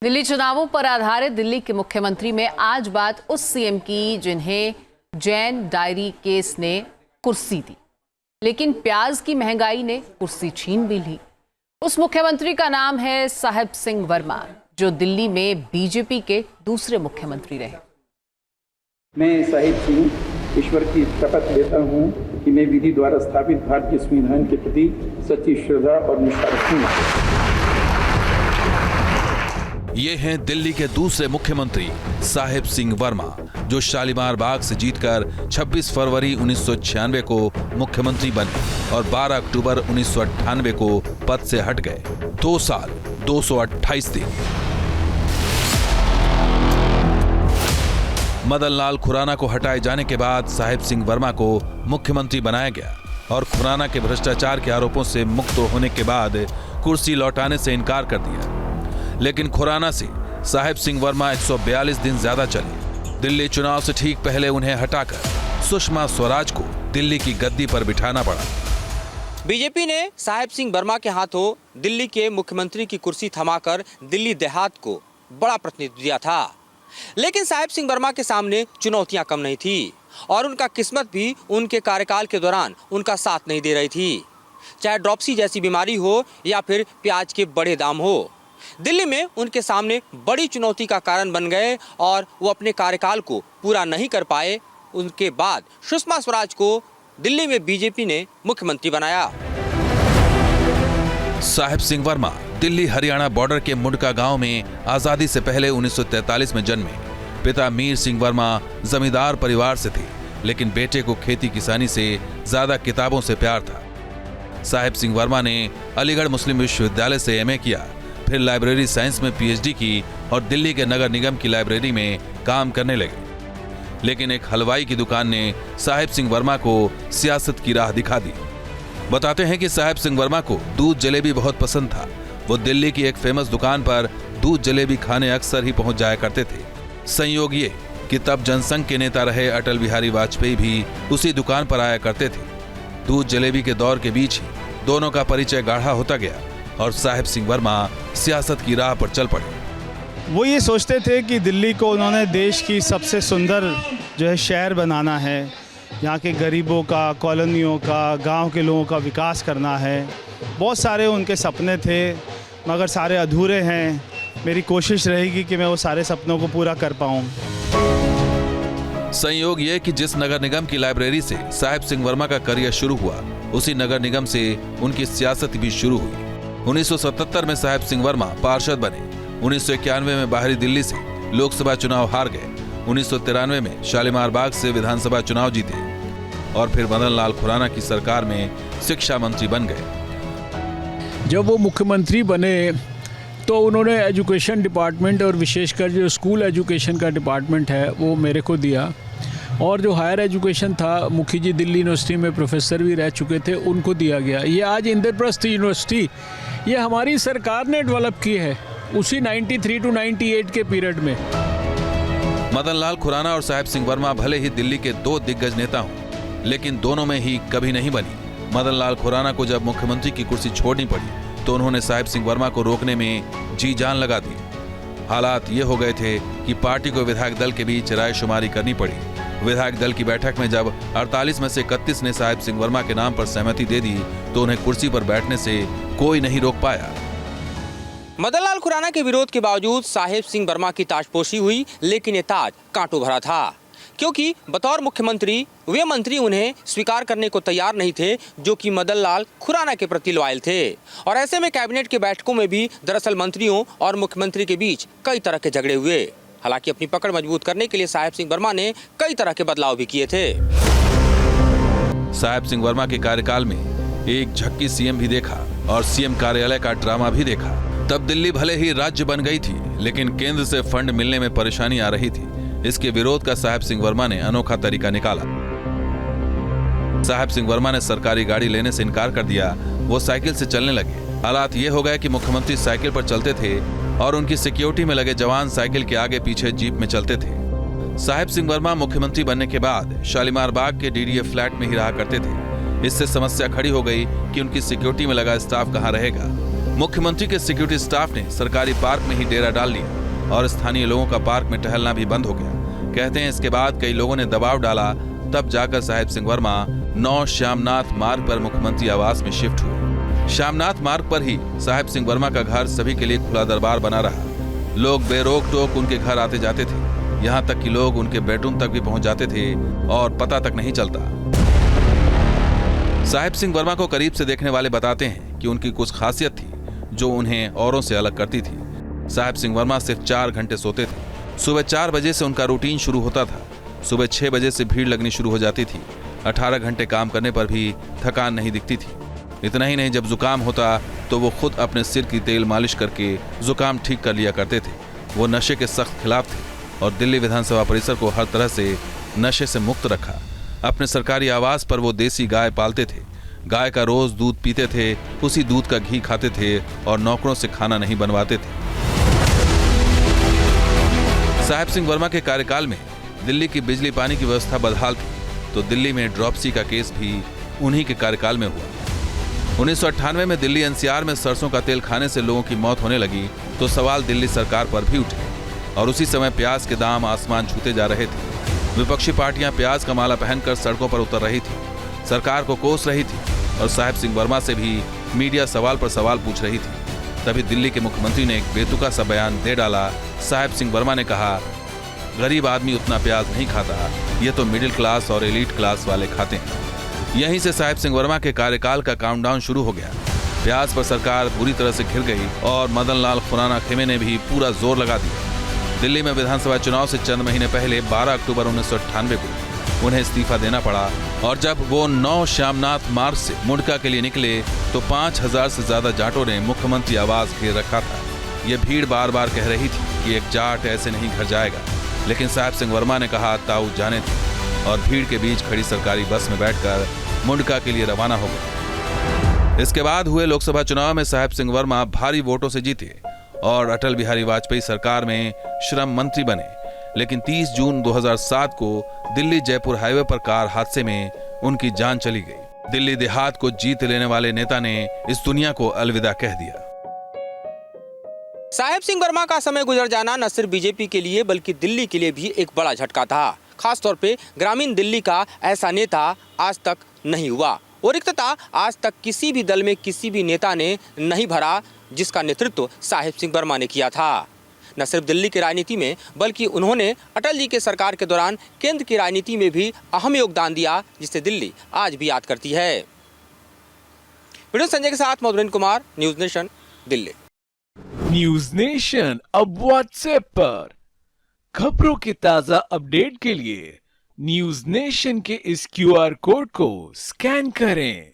दिल्ली चुनावों पर आधारित दिल्ली के मुख्यमंत्री में आज बात उस सीएम की जिन्हें जैन डायरी केस ने कुर्सी दी, लेकिन प्याज की महंगाई ने कुर्सी छीन भी ली। उस मुख्यमंत्री का नाम है साहिब सिंह वर्मा, जो दिल्ली में बीजेपी के दूसरे मुख्यमंत्री रहे। मैं साहिब सिंह ईश्वर की शपथ लेता हूं कि मैं विधि द्वारा स्थापित भारतीय संविधान के प्रति सच्ची श्रद्धा और निष्ठा रखूंगा। ये हैं दिल्ली के दूसरे मुख्यमंत्री साहिब सिंह वर्मा, जो शालीमार बाग से जीतकर 26 फरवरी 1996 को मुख्यमंत्री बने और 12 अक्टूबर 1998 को पद से हट गए। 2 साल 228 दिन। मदन लाल खुराना को हटाए जाने के बाद साहिब सिंह वर्मा को मुख्यमंत्री बनाया गया और खुराना के भ्रष्टाचार के आरोपों से मुक्त होने के बाद कुर्सी लौटाने से इनकार कर दिया। लेकिन खुराना से साहिब सिंह वर्मा 142 दिन ज्यादा चले। दिल्ली चुनाव से ठीक पहले उन्हें हटाकर सुषमा स्वराज को दिल्ली की गद्दी पर बिठाना पड़ा। बीजेपी ने साहिब सिंह वर्मा के हाथों दिल्ली के मुख्यमंत्री की कुर्सी थमाकर दिल्ली देहात को बड़ा प्रतिनिधित्व दिया था। लेकिन साहिब सिंह वर्मा के सामने चुनौतियां कम नहीं थी और उनका किस्मत भी उनके कार्यकाल के दौरान उनका साथ नहीं दे रही थी। चाहे ड्रॉपसी जैसी बीमारी हो या फिर प्याज के बड़े दाम हो, दिल्ली में उनके सामने बड़ी चुनौती का कारण बन गए और वो अपने कार्यकाल को पूरा नहीं कर पाए। उनके बाद सुषमा स्वराज को दिल्ली में बीजेपी ने मुख्यमंत्री बनाया। साहिब सिंह वर्मा दिल्ली हरियाणा बॉर्डर के मुंडका गांव में आजादी से पहले 1943 में जन्मे। पिता मीर सिंह वर्मा जमींदार परिवार से थे, लेकिन बेटे को खेती किसानी से ज्यादा किताबों से प्यार था। साहिब सिंह वर्मा ने अलीगढ़ मुस्लिम विश्वविद्यालय से एमए किया, फिर लाइब्रेरी साइंस में पीएचडी की और दिल्ली के नगर निगम की लाइब्रेरी में काम करने लगे। लेकिन एक हलवाई की दुकान ने साहिब सिंह वर्मा को सियासत की राह दिखा दी। बताते हैं कि साहिब सिंह वर्मा को दूध जलेबी बहुत पसंद था। वो दिल्ली की एक फेमस दुकान पर दूध जलेबी खाने अक्सर ही पहुंच जाया करते थे। संयोग ये कि तब जनसंघ के नेता रहे अटल बिहारी वाजपेयी भी उसी दुकान पर आया करते थे। दूध जलेबी के दौर के बीच ही दोनों का परिचय गाढ़ा होता गया और साहिब सिंह वर्मा सियासत की राह पर चल पड़े। वो ये सोचते थे कि दिल्ली को उन्होंने देश की सबसे सुंदर शहर बनाना है। यहाँ के गरीबों का, कॉलोनियों का, गांव के लोगों का विकास करना है। बहुत सारे उनके सपने थे, मगर सारे अधूरे हैं। मेरी कोशिश रहेगी कि मैं वो सारे सपनों को पूरा कर पाऊँ। संयोग ये कि जिस नगर निगम की लाइब्रेरी से साहिब सिंह वर्मा का करियर शुरू हुआ, उसी नगर निगम से उनकी सियासत भी शुरू हुई। 1977 में साहिब सिंह वर्मा पार्षद बने। 1991 में बाहरी दिल्ली से लोकसभा चुनाव हार गए। 1993 में शालीमार बाग से विधानसभा चुनाव जीते और फिर मदन लाल खुराना की सरकार में शिक्षा मंत्री बन गए। जब वो मुख्यमंत्री बने तो उन्होंने एजुकेशन डिपार्टमेंट और विशेषकर जो स्कूल एजुकेशन का डिपार्टमेंट है वो मेरे को दिया, और जो हायर एजुकेशन था, मुखी जी दिल्ली यूनिवर्सिटी में प्रोफेसर भी रह चुके थे, उनको दिया गया। ये आज इंद्रप्रस्थ यूनिवर्सिटी ये हमारी सरकार ने डेवलप की है, उसी 93 to 98 के पीरियड में। मदन लाल खुराना और साहिब सिंह वर्मा भले ही दिल्ली के 2 दिग्गज नेता हों, लेकिन दोनों में ही कभी नहीं बनी। मदन लाल खुराना को जब मुख्यमंत्री की कुर्सी छोड़नी पड़ी तो उन्होंने साहिब सिंह वर्मा को रोकने में जी जान लगा दी। हालात ये हो गए थे कि पार्टी को विधायक दल के बीच रायशुमारी करनी पड़ी। विधायक दल की बैठक में जब 48 में से 31 ने साहिब सिंह वर्मा के नाम पर सहमति दे दी तो उन्हें कुर्सी पर बैठने से कोई नहीं रोक पाया। मदन लाल खुराना के विरोध के बावजूद साहिब सिंह वर्मा की ताजपोशी हुई, लेकिन ये ताज कांटों भरा था, क्योंकि बतौर मुख्यमंत्री वे मंत्री उन्हें स्वीकार करने को तैयार नहीं थे जो कि मदन लाल खुराना के प्रति लॉयल थे। और ऐसे में कैबिनेट की बैठकों में भी दरअसल मंत्रियों और मुख्यमंत्री के बीच कई तरह के झगड़े हुए। हालांकि अपनी पकड़ मजबूत करने के लिए साहिब सिंह वर्मा ने कई तरह के बदलाव भी किए थे। साहिब सिंह वर्मा के कार्यकाल में एक झक्की सीएम भी देखा और सीएम कार्यालय का ड्रामा भी देखा। तब दिल्ली भले ही राज्य बन गई थी, लेकिन केंद्र से फंड मिलने में परेशानी आ रही थी। इसके विरोध का साहिब सिंह वर्मा ने अनोखा तरीका निकाला। साहिब सिंह वर्मा ने सरकारी गाड़ी लेने से इनकार कर दिया, वो साइकिल से चलने लगे। हालात ये हो गए कि मुख्यमंत्री साइकिल पर चलते थे और उनकी सिक्योरिटी में लगे जवान साइकिल के आगे पीछे जीप में चलते थे। साहिब सिंह वर्मा मुख्यमंत्री बनने के बाद शालीमार बाग के डीडीए फ्लैट में ही रहा करते थे। इससे समस्या खड़ी हो गई कि उनकी सिक्योरिटी में लगा स्टाफ कहां रहेगा। मुख्यमंत्री के सिक्योरिटी स्टाफ ने सरकारी पार्क में ही डेरा डाल लिया और स्थानीय लोगों का पार्क में टहलना भी बंद हो गया। कहते हैं इसके बाद कई लोगों ने दबाव डाला, तब जाकर साहिब सिंह वर्मा 9 श्यामनाथ मार्ग पर मुख्यमंत्री आवास में शिफ्ट हुए। श्यामनाथ मार्ग पर ही साहिब सिंह वर्मा का घर सभी के लिए खुला दरबार बना रहा। लोग बेरोक टोक उनके घर आते जाते थे, यहाँ तक कि लोग उनके बेडरूम तक भी पहुंच जाते थे और पता तक नहीं चलता। साहिब सिंह वर्मा को करीब से देखने वाले बताते हैं कि उनकी कुछ खासियत थी जो उन्हें औरों से अलग करती थी। साहिब सिंह वर्मा सिर्फ 4 घंटे सोते थे। सुबह 4 बजे से उनका रूटीन शुरू होता था। सुबह 6 बजे से भीड़ लगनी शुरू हो जाती थी। 18 घंटे काम करने पर भी थकान नहीं दिखती थी। इतना ही नहीं, जब जुकाम होता तो वो खुद अपने सिर की तेल मालिश करके जुकाम ठीक कर लिया करते थे। वो नशे के सख्त खिलाफ थे और दिल्ली विधानसभा परिसर को हर तरह से नशे से मुक्त रखा। अपने सरकारी आवास पर वो देसी गाय पालते थे। गाय का रोज दूध पीते थे, उसी दूध का घी खाते थे और नौकरों से खाना नहीं बनवाते थे। साहिब सिंह वर्मा के कार्यकाल में दिल्ली की बिजली पानी की व्यवस्था बदहाल थी, तो दिल्ली में ड्रॉपसी का केस भी उन्हीं के कार्यकाल में हुआ। 1998 में दिल्ली एनसीआर में सरसों का तेल खाने से लोगों की मौत होने लगी तो सवाल दिल्ली सरकार पर भी उठे और उसी समय प्याज के दाम आसमान छूते जा रहे थे। विपक्षी पार्टियां प्याज का माला पहनकर सड़कों पर उतर रही थी, सरकार को कोस रही थी और साहिब सिंह वर्मा से भी मीडिया सवाल पर सवाल पूछ रही थी। तभी दिल्ली के मुख्यमंत्री ने एक बेतुका सा बयान दे डाला। साहिब सिंह वर्मा ने कहा, गरीब आदमी उतना प्याज नहीं खाता, ये तो मिडिल क्लास और एलीट क्लास वाले खाते हैं। यहीं से साहिब सिंह वर्मा के कार्यकाल का काउंटडाउन शुरू हो गया। प्याज पर सरकार बुरी तरह से घिर गई और मदन लाल खुराना खेमे ने भी पूरा जोर लगा दिया। दिल्ली में विधानसभा चुनाव से चंद महीने पहले 12 अक्टूबर 1998 को उन्हें इस्तीफा देना पड़ा और जब वो 9 श्यामनाथ मार्ग से मुंडका के लिए निकले तो 5000 से ज्यादा जाटों ने मुख्यमंत्री आवास घेर रखा था। ये भीड़ बार बार कह रही थी कि एक जाट ऐसे नहीं घर जाएगा, लेकिन साहिब सिंह वर्मा ने कहा ताऊ जाने थे और भीड़ के बीच खड़ी सरकारी बस में बैठकर मुंडका के लिए रवाना हो गए। इसके बाद हुए लोकसभा चुनाव में साहिब सिंह वर्मा भारी वोटों से जीते और अटल बिहारी वाजपेयी सरकार में श्रम मंत्री बने। लेकिन 30 जून 2007 को दिल्ली जयपुर हाईवे पर कार हादसे में उनकी जान चली गई। दिल्ली देहात को जीत लेने वाले नेता ने इस दुनिया को अलविदा कह दिया। साहिब सिंह वर्मा का समय गुजर जाना न सिर्फ बीजेपी के लिए बल्कि दिल्ली के लिए भी एक बड़ा झटका था। खासतौर पे ग्रामीण दिल्ली का ऐसा नेता आज तक नहीं हुआ और रिक्तता आज तक किसी भी दल में किसी भी नेता ने नहीं भरा जिसका नेतृत्व साहिब सिंह वर्मा ने किया था। न सिर्फ दिल्ली की राजनीति में बल्कि उन्होंने अटल जी के सरकार के दौरान केंद्र की राजनीति में भी अहम योगदान दिया, जिसे दिल्ली आज भी याद करती है। वीडियो संजय के साथ Madhurendra Kumar, news nation, Delhi. News nation अब व्हाट्सएप पर खबरों के ताजा अपडेट के लिए न्यूज नेशन के इस QR कोड को स्कैन करें।